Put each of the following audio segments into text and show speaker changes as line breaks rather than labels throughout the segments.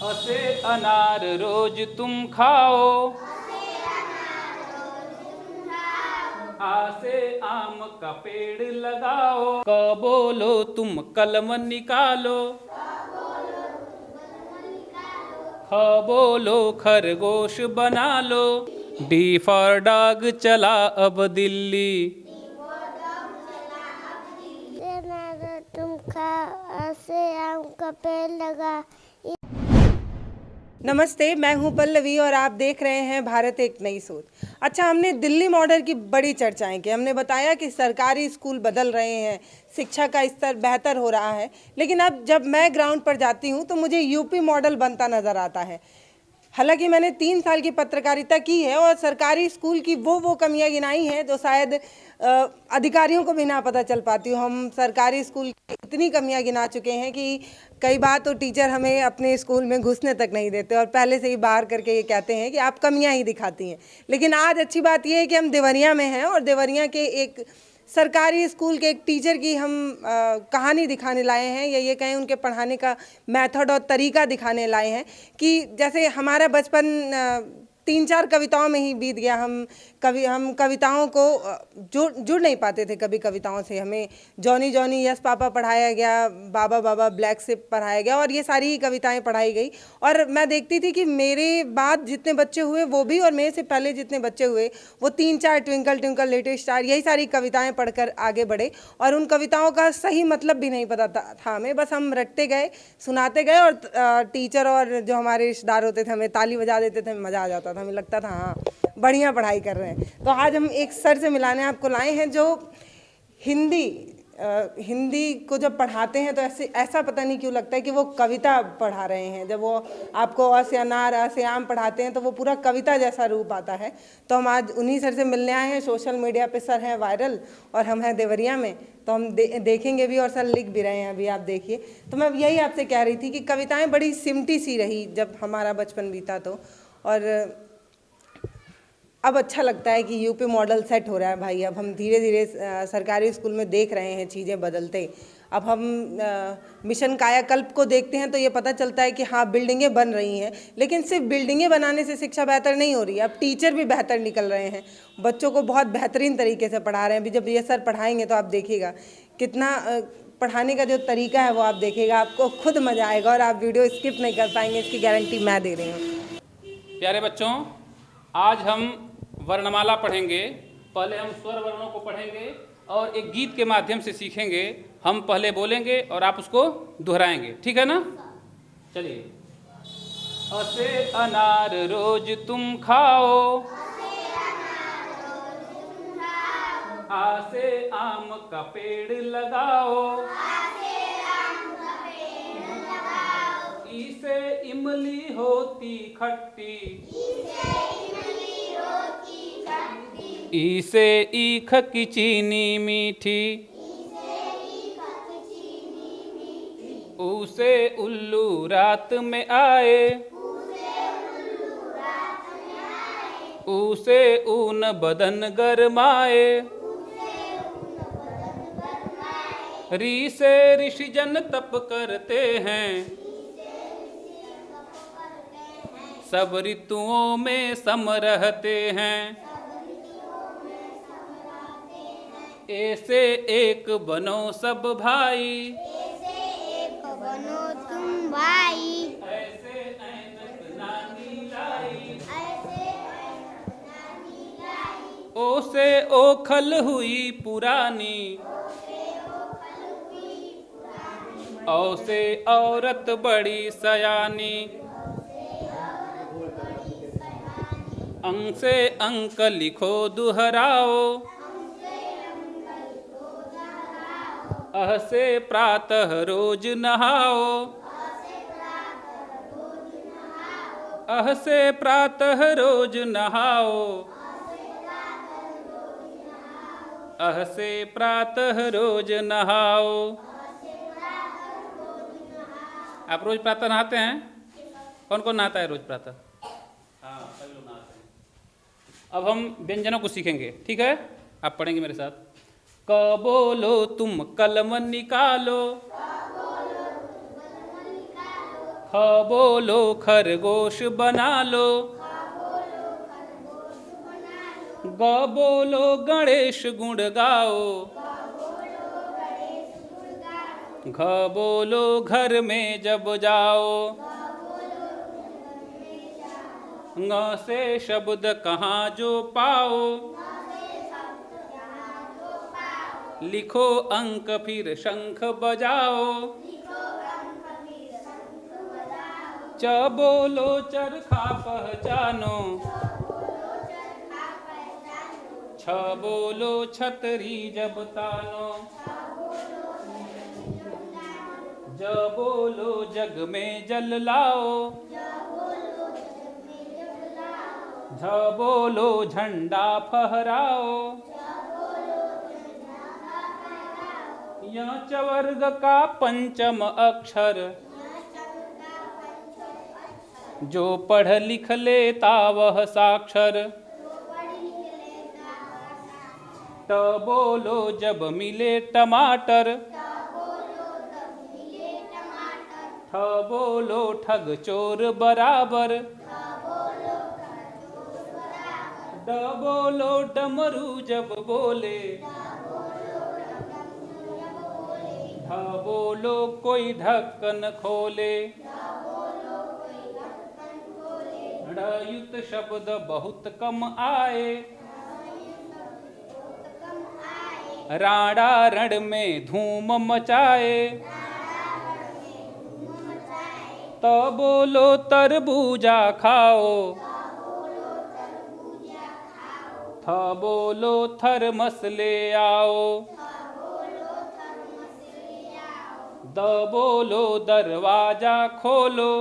असे अनार रोज तुम खाओ, आ से आम का पेड़ लगाओ। क बोलो तुम कलम निकालो, ख बोलो खरगोश बना लो। डी फॉर डॉग चला अब दिल्ली,
तुम खा से आम का पेड़ लगा।
नमस्ते, मैं हूं पल्लवी और आप देख रहे हैं भारत एक नई सोच। अच्छा, हमने दिल्ली मॉडल की बड़ी चर्चाएं की। हमने बताया कि सरकारी स्कूल बदल रहे हैं, शिक्षा का स्तर बेहतर हो रहा है, लेकिन अब जब मैं ग्राउंड पर जाती हूं तो मुझे यूपी मॉडल बनता नज़र आता है। हालांकि मैंने 3 साल की पत्रकारिता की है और सरकारी स्कूल की वो कमियां गिनाई हैं जो शायद अधिकारियों को भी ना पता चल पाती हो। हम सरकारी स्कूल की इतनी कमियां गिना चुके हैं कि कई बार तो टीचर हमें अपने स्कूल में घुसने तक नहीं देते और पहले से ही बाहर करके ये कहते हैं कि आप कमियां ही दिखाती हैं। लेकिन आज अच्छी बात यह है कि हम देवरिया में हैं और देवरिया के एक सरकारी स्कूल के एक टीचर की हम कहानी दिखाने लाए हैं, या ये कहें उनके पढ़ाने का मेथड और तरीका दिखाने लाए हैं कि जैसे हमारा बचपन 3-4 कविताओं में ही बीत गया। हम कविताओं को जुड़ नहीं पाते थे कभी कविताओं से। हमें जॉनी जॉनी यस पापा पढ़ाया गया, बाबा बाबा ब्लैक शिप पढ़ाया गया और ये सारी कविताएं पढ़ाई गई। और मैं देखती थी कि मेरे बाद जितने बच्चे हुए वो भी, और मेरे से पहले जितने बच्चे हुए वो 3-4 ट्विंकल ट्विंकल लिटिल स्टार यही सारी कविताएं पढ़कर आगे बढ़े। और उन कविताओं का सही मतलब भी नहीं पता था हमें, बस हम रटते गए, सुनाते गए और टीचर और जो हमारे रिश्तेदार होते थे हमें ताली बजा देते थे, मज़ा आ जाता था, हमें लगता था हाँ बढ़िया पढ़ाई कर रहे हैं। तो आज हम एक सर से मिलाने आपको लाए हैं जो हिंदी को जब पढ़ाते हैं तो ऐसा पता नहीं क्यों लगता है कि वो कविता पढ़ा रहे हैं। जब वो आपको अ से अनार अ से आम पढ़ाते हैं तो वो पूरा कविता जैसा रूप आता है। तो हम आज उन्हीं सर से मिलने आए हैं। सोशल मीडिया पे सर हैं वायरल और हम हैं देवरिया में, तो हम देखेंगे भी और सर लिख भी रहे हैं, अभी आप देखिए। तो मैं यही आपसे कह रही थी कि कविताएं बड़ी सिमटी सी रही जब हमारा बचपन बीता तो, और अब अच्छा लगता है कि यूपी मॉडल सेट हो रहा है भाई। अब हम धीरे धीरे सरकारी स्कूल में देख रहे हैं चीज़ें बदलते। अब हम मिशन कायाकल्प को देखते हैं तो ये पता चलता है कि हाँ बिल्डिंगें बन रही हैं, लेकिन सिर्फ बिल्डिंगें बनाने से शिक्षा बेहतर नहीं हो रही है। अब टीचर भी बेहतर निकल रहे हैं, बच्चों को बहुत बेहतरीन तरीके से पढ़ा रहे हैं। अभी जब ये सर पढ़ाएंगे तो आप देखिएगा कितना पढ़ाने का जो तरीका है वो आप देखिएगा, आपको खुद मज़ा आएगा और आप वीडियो स्किप नहीं कर पाएंगे, इसकी गारंटी मैं दे रही हूँ।
प्यारे बच्चों, आज हम वर्णमाला पढ़ेंगे। पहले हम स्वर वर्णों को पढ़ेंगे और एक गीत के माध्यम से सीखेंगे। हम पहले बोलेंगे और आप उसको दोहराएंगे, ठीक है ना? चलिए। अ से अनार रोज तुम खाओ, आ से आम का पेड़ लगाओ, ई से इमली होती खट्टी, ई से ईख की चीनी मीठी, ऊ से उल्लू रात में आए, ऊ से ऊन बदन गरमाए, री से ऋषिजन तप करते हैं, सब ऋतुओं में सम रहते हैं, ए से एक बनो सब भाई,
बनो तुम भाई,
ऐसे ऐनक नानी लाई, ओ से ओखल हुई पुरानी, औ से औरत बड़ी सयानी, अंग से अंक लिखो दुहराओ, अह से प्रातः रोज नहाओ, अह से प्रातः रोज नहाओ, अह से प्रातः रोज नहाओ। आप रोज प्रातः नहाते हैं? कौन कौन नहाता है रोज प्रातः? हाँ, सभी लोग नहाते हैं। अब हम व्यंजनों को सीखेंगे, ठीक है? आप पढ़ेंगे मेरे साथ। क बोलो तुम कलम निकालो, ख ख बोलो खरगोश बना लो, ग बोलो गणेश गुण गाओ, घ बोलो घर में जब जाओ, ङ से शब्द कहाँ जो पाओ, लिखो अंक फिर शंख बजाओ, च बोलो चरखा पहचानो, छ बोलो छतरी जब तानो, ज बोलो जग में जल लाओ, झ बोलो झंडा फहराओ, य च वर्ग का पंचम अक्षर, जो पढ़ लिख लेता वह साक्षर, ट बोलो जब मिले टमाटर, ठ बोलो ठग चोर बराबर, ड बोलो डमरू जब बोले, ढ बोलो कोई ढक्कन खोले, ढ़ युत शब्द बहुत कम आए, राणा रण में धूम मचाए, त बोलो तरबूजा खाओ, थ बोलो थर्मस ले आओ, द बोलो दरवाजा खोलो,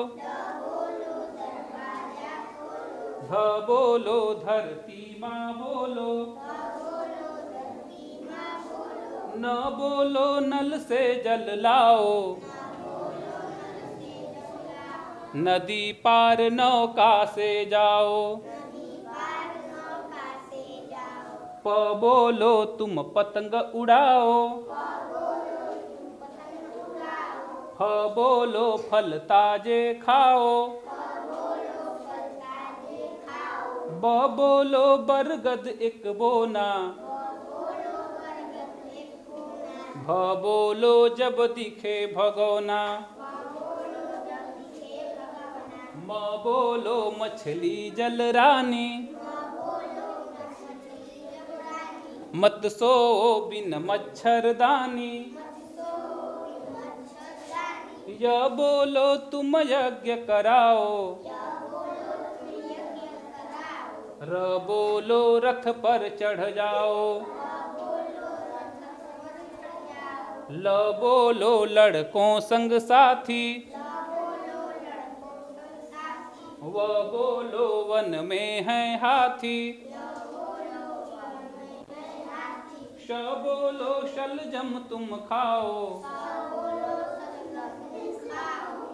ध बोलो धरती माँ बोलो, न बोलो नल से जल लाओ, नदी पार नौका से जाओ, प बोलो तुम पतंग उड़ाओ, फ बोलो फल ताजे खाओ, ब बोलो बरगद एक बोना, भ बोलो जब दिखे भगोना, म बोलो मछली जल रानी, मत सो बिन मच्छरदानी, य बोलो तुम यज्ञ कराओ, र बोलो रथ पर चढ़ जाओ, ल बोलो लड़कों संग साथी, व बोलो वन में है हाथी, श बोलो शलजम तुम खाओ,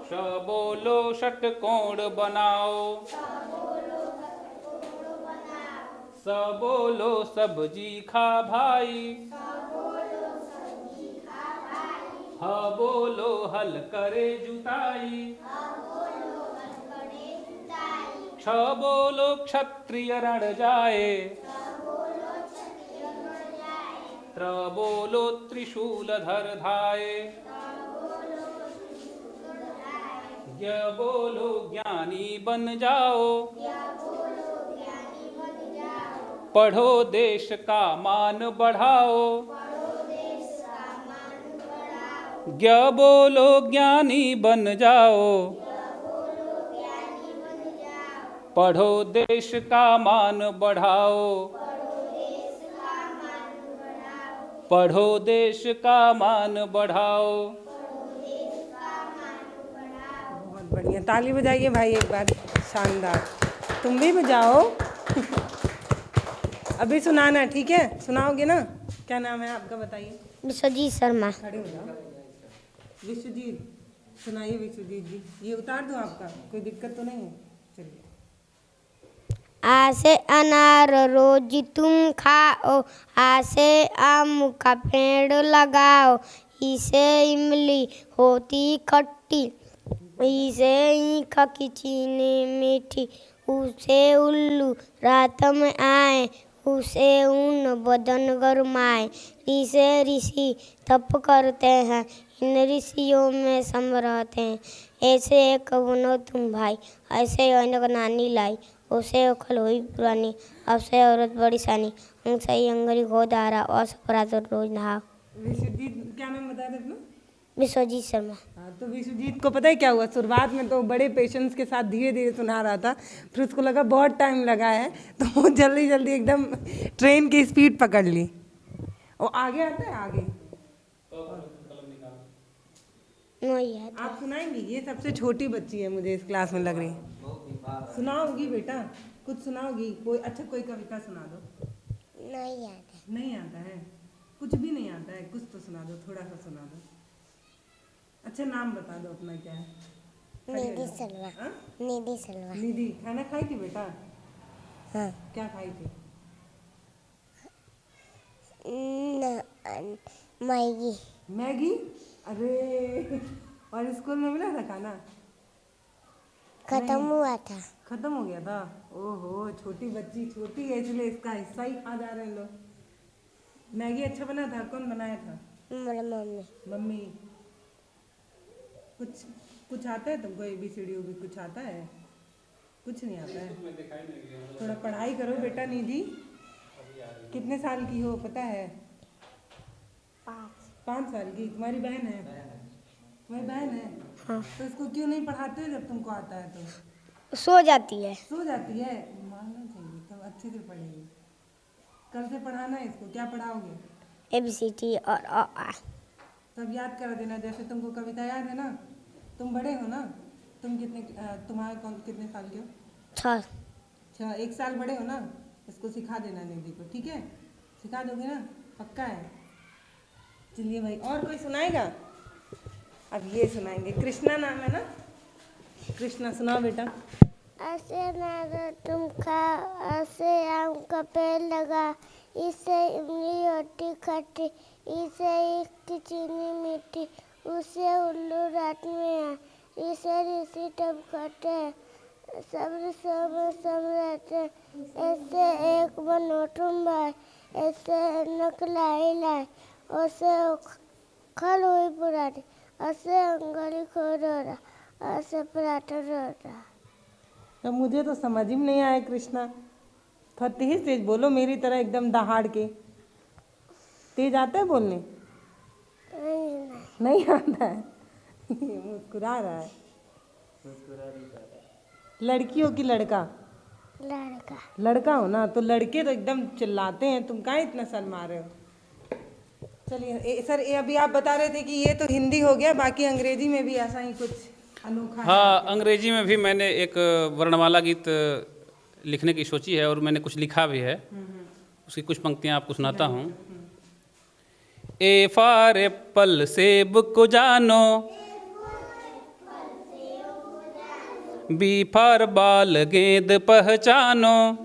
श बोलो षटकोण बनाओ, स बोलो सब्जी खा भाई, ह बोलो हल करे जुताई, क्ष बोलो क्षत्रिय रण जाए, त्र बोलो त्रिशूल धर धाये, ज्ञ बोलो ज्ञानी बन जाओ, पढ़ो देश का मान बढ़ाओ, ज्ञ बोलो ज्ञानी बन जाओ, पढ़ो देश का मान बढ़ाओ, पढ़ो देश का मान बढ़ाओ।
बहुत बढ़िया, ताली बजाइए भाई एक बार, शानदार। तुम भी बजाओ। अभी सुनाना, ठीक है? सुनाओगे ना? क्या नाम है आपका, बताइए।
विश्वजीत शर्मा।
खड़े हो जाओ। विश्वजीत, सुनाइए विश्वजीत जी। ये उतार दो आपका, कोई दिक्कत तो नहीं है? चलिए।
आसे अनार रोज तुम खाओ, आसे आम का पेड़ लगाओ, इसे इमली होती खट्टी, इसे ईख की चीनी मीठी, उसे उल्लू रात में आए, उसे ऊन बदन गरमाए। ऋषि ऋषि तप करते हैं, इन ऋषियों में सम रहते हैं। ऐसे एक बनो तुम भाई, ऐसे अनक नानी लाई। उसे अकल हुई पुरानी, अब से औरत बड़ी सानी। अंग सही अंगरी हो धारा, और सपरा तो रोज नहा।
विश्वजीत, क्या नाम बताया था अपना?
विश्वजीत शर्मा।
हाँ, तो विश्वजीत को पता है क्या हुआ? शुरुआत में तो बड़े पेशेंस के साथ धीरे धीरे सुना रहा था, फिर उसको लगा बहुत टाइम लगा है, तो वो जल्दी जल्दी एकदम ट्रेन की स्पीड पकड़ ली। और आगे आता है आगे।
वही है।
आप सुनाएंगी? ये सबसे छोटी बच्ची है मुझे इस क्लास में लग रही है। सुनाओगी बेटा? कुछ सुनाओगी? कोई अच्छा कोई कविता सुना दो।
नहीं आता।
नहीं आता है? कुछ भी नहीं आता है? कुछ तो सुना दो, थोड़ा सा सुना दो। अच्छा नाम बता दो अपना, क्या है?
निधि सलवा।
हाँ?
निधि सलवा।
निधि, खाना खाई थी बेटा?
हाँ।
क्या खाई थी?
मैगी।
मैगी? अरे, और स्कूल में मिला था खाना?
खत्म हुआ था।
खत्म हो गया था? ओहो, छोटी बच्ची छोटी है इसलिए इसका हिस्सा ही खा जा रहे हैं लोग। मैगी अच्छा बना था? कौन बनाया था?
मेरी मम्मी।
मम्मी। कुछ कुछ आता है तुमको? ABCD भी कुछ आता है? कुछ नहीं आता है? थोड़ा पढ़ाई करो बेटा। निधि कितने साल की हो पता है? 5 साल की। तुम्हारी बहन है? तुम्हारी बहन है?
हाँ।
तो इसको क्यों नहीं पढ़ाते हो जब तुमको आता है तो?
सो जाती है।
सो जाती है? मानना चाहिए, तब अच्छे से पढ़ेगी। कल से पढ़ाना है इसको। क्या पढ़ाओगे?
ABCD और आ।
तब याद कर देना। जैसे तुमको कविता याद है ना? तुम बड़े हो ना? तुम कितने साल के हो?
6।
6। 1 साल बड़े हो ना? इसको सिखा देना निधि को, ठीक है? सिखा दोगे ना? पक्का है? चलिए भाई, और कोई सुनाएगा? अब ये सुनाएंगे। कृष्णा नाम है ना? कृष्णा सुनाओ बेटा।
ऐसे नारा तुम खा, ऐसे आम का पेड़ लगा, इसे इमली होती खट्टी, इसे ईख की चीनी मीठी, उसे उल्लू रात में आए। इसे ऋषि तप करते हैं, सब ऋषियों में सम रहते हैं। ऐसे एक बनो तुम भाई, ऐसे अनक लाई लाई। ऐसे खल हुई पुरानी, ऐसे अंगली खो डोरा, ऐसे पराठा डोरा।
तो मुझे तो समझ ही में नहीं आया कृष्णा। थोड़ा तेज तेज बोलो, मेरी तरह एकदम दहाड़ के। तेज आता है बोलने? नहीं आता है? मुस्कुरा रहा है। लड़की हो कि लड़का?
लड़का।
लड़का हो ना? तो लड़के तो एकदम चिल्लाते हैं, तुम काहे इतना शर्मा रहे हो? चलिए सर, अभी आप बता रहे थे कि ये तो हिंदी हो गया, बाकी अंग्रेजी में भी ऐसा ही कुछ अनोखा है?
हाँ, अंग्रेजी में भी मैंने एक वर्णमाला गीत लिखने की सोची है और मैंने कुछ लिखा भी है। उसकी कुछ पंक्तियाँ आपको सुनाता हूँ। ए फॉर एप्पल सेब को जानो, बी फॉर बाल गेंद पहचानो,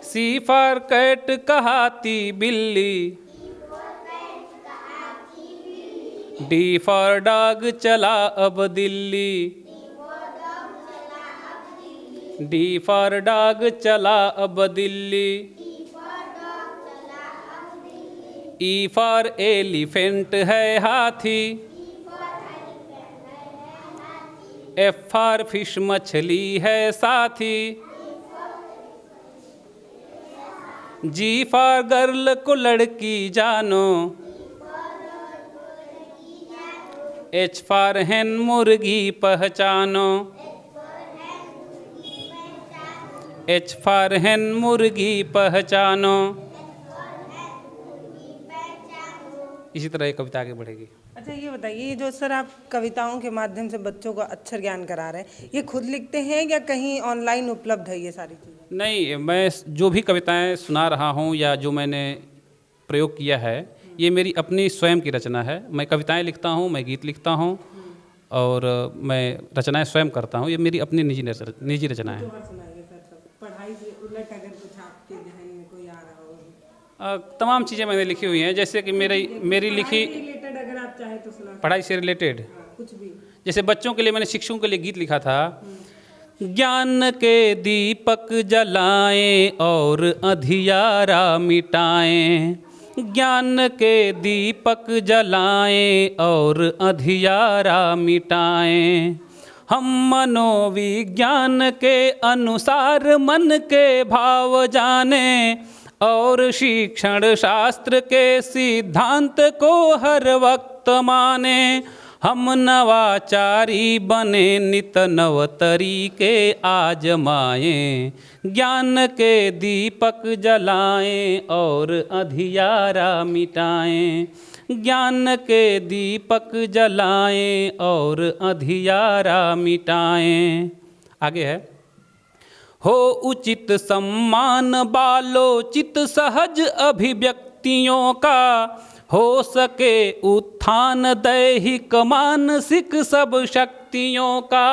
सी फॉर कैट कहाती बिल्ली, डी फॉर डॉग चला अब दिल्ली, डी फॉर डॉग चला अब दिल्ली, ई फॉर एलिफेंट है हाथी, एफ फॉर फिश मछली है साथी, जी फॉर गर्ल को लड़की जानो, एच फॉर हेन मुर्गी पहचानो, एच फॉर हेन मुर्गी पहचानो। इसी तरह ये कविता आगे बढ़ेगी।
अच्छा ये बताइए, ये जो सर आप कविताओं के माध्यम से बच्चों को अक्षर ज्ञान करा रहे हैं, ये खुद लिखते हैं या कहीं ऑनलाइन उपलब्ध है ये सारी चीज़ें?
नहीं, मैं जो भी कविताएं सुना रहा हूँ या जो मैंने प्रयोग किया है, ये मेरी अपनी स्वयं की रचना है। मैं कविताएं लिखता हूँ, मैं गीत लिखता हूँ और मैं रचनाएं स्वयं करता हूँ। ये मेरी अपनी निजी रचनाएं हैं।
और सुनाइए सर, सब पढ़ाई से उलट अगर कुछ आपके जहन में कोई आ रहा हो।
तमाम चीज़ें मैंने लिखी हुई हैं, जैसे कि मेरी लिखी
रिलेटेड अगर आप चाहे तो सुना,
पढ़ाई से रिलेटेड
कुछ भी।
जैसे बच्चों के लिए मैंने शिक्षकों के लिए गीत लिखा था। ज्ञान के दीपक जलाएं और अंधियारा मिटाएं, ज्ञान के दीपक जलाएं और अंधियारा मिटाएं। हम मनोविज्ञान के अनुसार मन के भाव जाने और शिक्षण शास्त्र के सिद्धांत को हर वक्त माने। हम नवाचारी बने नित नव तरीके आजमाएं, ज्ञान के दीपक जलाएं और अंधियारा मिटाएं, ज्ञान के दीपक जलाएं और अंधियारा मिटाएं। आगे है, हो उचित सम्मान बालोचित सहज अभिव्यक्तियों का, हो सके उत्थान दैहिक मानसिक सब शक्तियों का।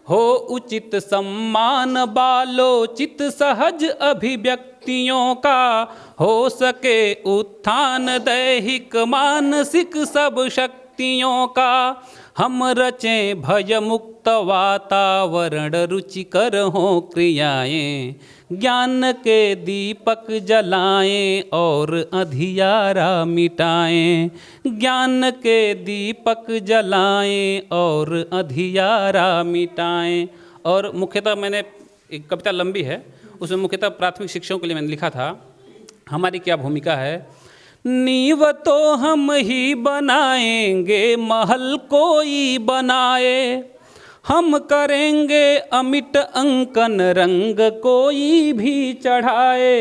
हो उचित सम्मान बालोचित सहज अभिव्यक्तियों का, हो सके उत्थान दैहिक मानसिक सब शक्तियों का। हम रचें भय मुक्त वातावरण रुचिकर हों क्रियाएं, ज्ञान के दीपक जलाएं और अंधियारा मिटाएं, ज्ञान के दीपक जलाएं और अंधियारा मिटाएं। और मुख्यतः मैंने एक कविता लंबी है, उसमें मुख्यतः प्राथमिक शिक्षकों के लिए मैंने लिखा था, हमारी क्या भूमिका है। नींव तो हम ही बनाएंगे महल कोई बनाए, हम करेंगे अमिट अंकन रंग कोई भी चढ़ाए।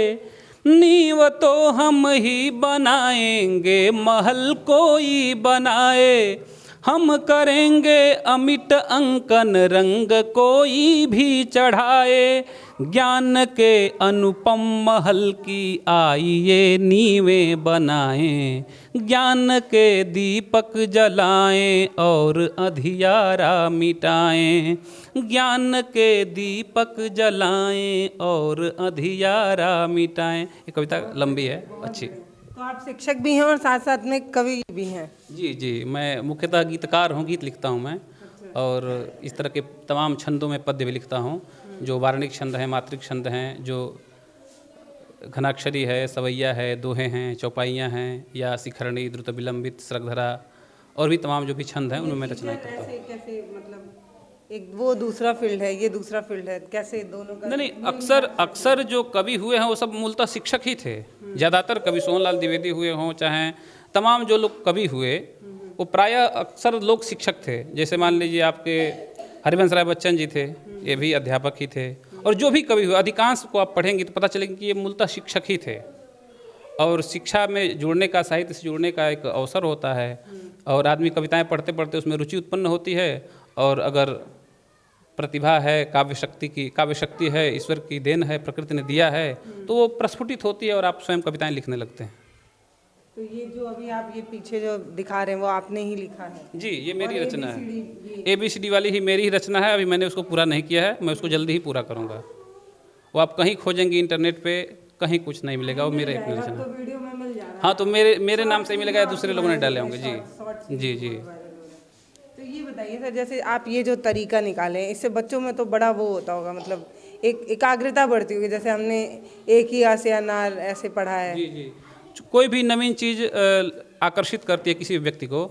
नींव तो हम ही बनाएंगे महल कोई बनाए, हम करेंगे अमिट अंकन रंग कोई भी चढ़ाए। ज्ञान के अनुपम महल की आइए नींवें बनाएं, ज्ञान के दीपक जलाएं और अंधियारा मिटाएं, ज्ञान के दीपक जलाएं और अंधियारा मिटाएं। ये कविता लंबी है, अच्छी।
तो आप शिक्षक भी हैं और साथ साथ में कवि भी हैं?
जी जी, मैं मुख्यतः गीतकार हूँ, गीत लिखता हूँ मैं, और इस तरह के तमाम छंदों में पद्य भी लिखता हूँ, जो वार्णिक छंद हैं, मात्रिक छंद हैं, जो घनाक्षरी है, सवैया है, दोहे हैं, चौपाइयाँ हैं, या शिखरणी, द्रुत विलंबित, श्रगधरा, और भी तमाम जो भी छंद हैं उनमें मैं रचनाएं करता हूँ।
कैसे मतलब एक वो दूसरा फील्ड है, ये दूसरा फील्ड है, कैसे दोनों का?
नहीं, अक्सर जो कवि हुए हैं वो सब मूलतः शिक्षक ही थे। ज़्यादातर कवि सोहनलाल द्विवेदी हुए हों, चाहे तमाम जो लोग कवि हुए वो प्रायः अक्सर लोग शिक्षक थे। जैसे मान लीजिए आपके हरिवंश राय बच्चन जी थे, ये भी अध्यापक ही थे। और जो भी कवि हुए अधिकांश को आप पढ़ेंगे तो पता चलेगा कि ये मूलतः शिक्षक ही थे। और शिक्षा में जुड़ने का, साहित्य से जुड़ने का एक अवसर होता है, और आदमी कविताएं पढ़ते पढ़ते उसमें रुचि उत्पन्न होती है। और अगर प्रतिभा है, काव्य शक्ति है, ईश्वर की देन है, प्रकृति ने दिया है, तो वो प्रस्फुटित होती है और आप स्वयं कविताएं लिखने लगते हैं।
तो ये जो अभी आप ये पीछे जो दिखा रहे हैं वो आपने ही लिखा है?
जी, ये मेरी रचना है। ABCD वाली ही मेरी ही रचना है। अभी मैंने उसको पूरा नहीं किया है, मैं उसको जल्दी ही पूरा करूँगा। वो आप कहीं खोजेंगे इंटरनेट पे, कहीं कुछ नहीं मिलेगा, वो मेरा एक रचना है।
वीडियो में मिल जाएगा।
हाँ, तो मेरे नाम से ही मिलेगा या दूसरे लोगों ने डाले होंगे। जी जी जी।
तो ये बताइए सर, जैसे आप ये जो तरीका निकाले हैं, इससे बच्चों में तो बड़ा वो होता होगा, मतलब एक एकाग्रता बढ़ती होगी। जैसे हमने एक ही आ से अनार ऐसे पढ़ा है।
जी जी, कोई भी नवीन चीज़ आकर्षित करती है किसी व्यक्ति को,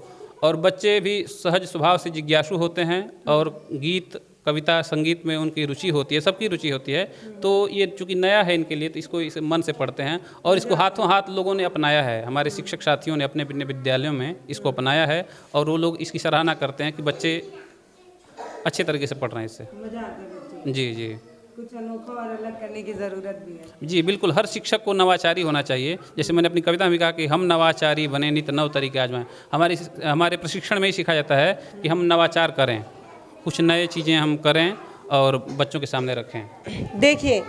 और बच्चे भी सहज स्वभाव से जिज्ञासु होते हैं, और गीत, कविता, संगीत में उनकी रुचि होती है, सबकी रुचि होती है। तो ये चूँकि नया है इनके लिए, तो इसको इसे मन से पढ़ते हैं, और इसको हाथों हाथ लोगों ने अपनाया है। हमारे शिक्षक साथियों ने अपने अपने विद्यालयों में इसको अपनाया है, और वो लोग इसकी सराहना करते हैं कि बच्चे अच्छे तरीके से पढ़ रहे हैं इससे।
मजा आता है बच्चों।
जी जी,
कुछ अनोखा और अलग करने की ज़रूरत भी है।
जी बिल्कुल, हर शिक्षक को नवाचारी होना चाहिए। जैसे मैंने अपनी कविता में कहा कि हम नवाचारी बने नित नव तरीके आजमाएं। हमारे प्रशिक्षण में ही सिखाया जाता है कि हम नवाचार करें, कुछ नए चीज़ें हम करें और बच्चों के सामने रखें।
देखिए,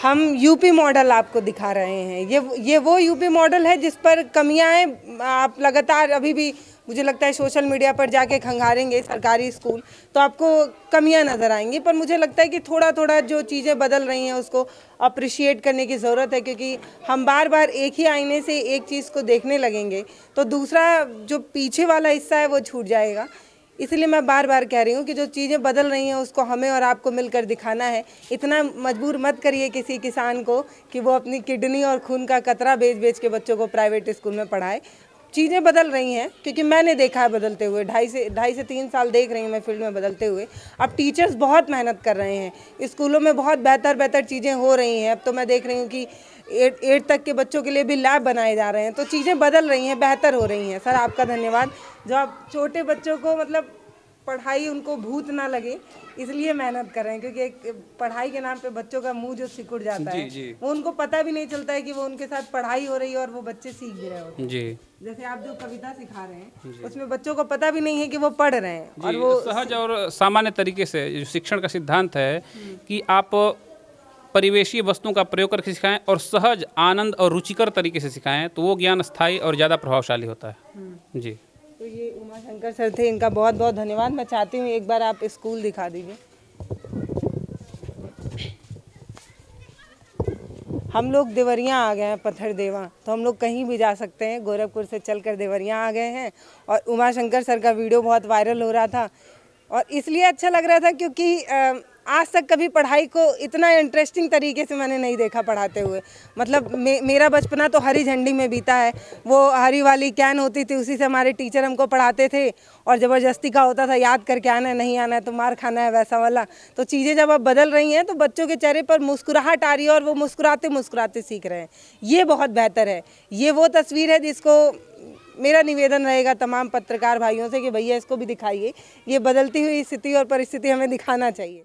हम यूपी मॉडल आपको दिखा रहे हैं। ये वो यूपी मॉडल है जिस पर कमियां हैं। आप लगातार अभी भी मुझे लगता है सोशल मीडिया पर जाके खंगारेंगे सरकारी स्कूल तो आपको कमियां नज़र आएंगी, पर मुझे लगता है कि थोड़ा थोड़ा जो चीज़ें बदल रही हैं उसको अप्रिशिएट करने की ज़रूरत है, क्योंकि हम बार बार एक ही आईने से एक चीज़ को देखने लगेंगे तो दूसरा जो पीछे वाला हिस्सा है वो छूट जाएगा। इसलिए मैं बार बार कह रही हूँ कि जो चीज़ें बदल रही हैं उसको हमें और आपको मिलकर दिखाना है। इतना मजबूर मत करिए किसी किसान को कि वो अपनी किडनी और खून का कतरा बेच बेच के बच्चों को प्राइवेट स्कूल में पढ़ाए। चीज़ें बदल रही हैं, क्योंकि मैंने देखा है बदलते हुए, ढाई से 3 साल देख रही हूँ मैं फील्ड में बदलते हुए। अब टीचर्स बहुत मेहनत कर रहे हैं, स्कूलों में बहुत बेहतर चीज़ें हो रही हैं। अब तो मैं देख रही हूँ कि 8 तक के बच्चों के लिए भी लैब बनाए जा रहे हैं, तो चीज़ें बदल रही हैं, बेहतर हो रही हैं। सर आपका धन्यवाद जो आप छोटे बच्चों को मतलब पढ़ाई उनको भूत ना लगे इसलिए मेहनत कर रहे हैं, क्योंकि एक पढ़ाई के नाम पे बच्चों का मुंह जो सिकुड़ जाता है वो उनको पता भी नहीं चलता है कि वो उनके साथ पढ़ाई हो रही है और वो बच्चे सीख भी रहे होते हैं।
जी,
जैसे आप जो कविता सिखा रहे हैं उसमें बच्चों को पता भी नहीं है कि वो पढ़ रहे हैं और वो
सहज और सामान्य तरीके से जो शिक्षण का सिद्धांत है कि आप परिवेशीय वस्तुओं का प्रयोग करके सिखाएं और सहज, आनंद और रुचिकर तरीके से सिखाएं तो वो ज्ञान स्थायी और ज़्यादा प्रभावशाली होता है। जी,
तो ये उमा शंकर सर थे, इनका बहुत बहुत धन्यवाद। मैं चाहती हूँ एक बार आप स्कूल दिखा दीजिए। हम लोग देवरिया आ गए हैं, पत्थरदेवा, तो हम लोग कहीं भी जा सकते हैं। गोरखपुर से चलकर देवरिया आ गए हैं और उमा शंकर सर का वीडियो बहुत वायरल हो रहा था और इसलिए अच्छा लग रहा था क्योंकि आज तक कभी पढ़ाई को इतना इंटरेस्टिंग तरीके से मैंने नहीं देखा पढ़ाते हुए। मतलब मेरा बचपना तो हरी झंडी में बीता है। वो हरी वाली कैन होती थी, उसी से हमारे टीचर हमको पढ़ाते थे और ज़बरदस्ती का होता था याद करके आना है, नहीं आना है तो मार खाना है, वैसा वाला। तो चीज़ें जब अब बदल रही हैं तो बच्चों के चेहरे पर मुस्कुराहट आ रही है और वो मुस्कुराते मुस्कुराते सीख रहे हैं। ये बहुत बेहतर है। ये वो तस्वीर है जिसको मेरा निवेदन रहेगा तमाम पत्रकार भाइयों से कि भैया इसको भी दिखाइए। ये बदलती हुई स्थिति और परिस्थिति हमें दिखाना चाहिए।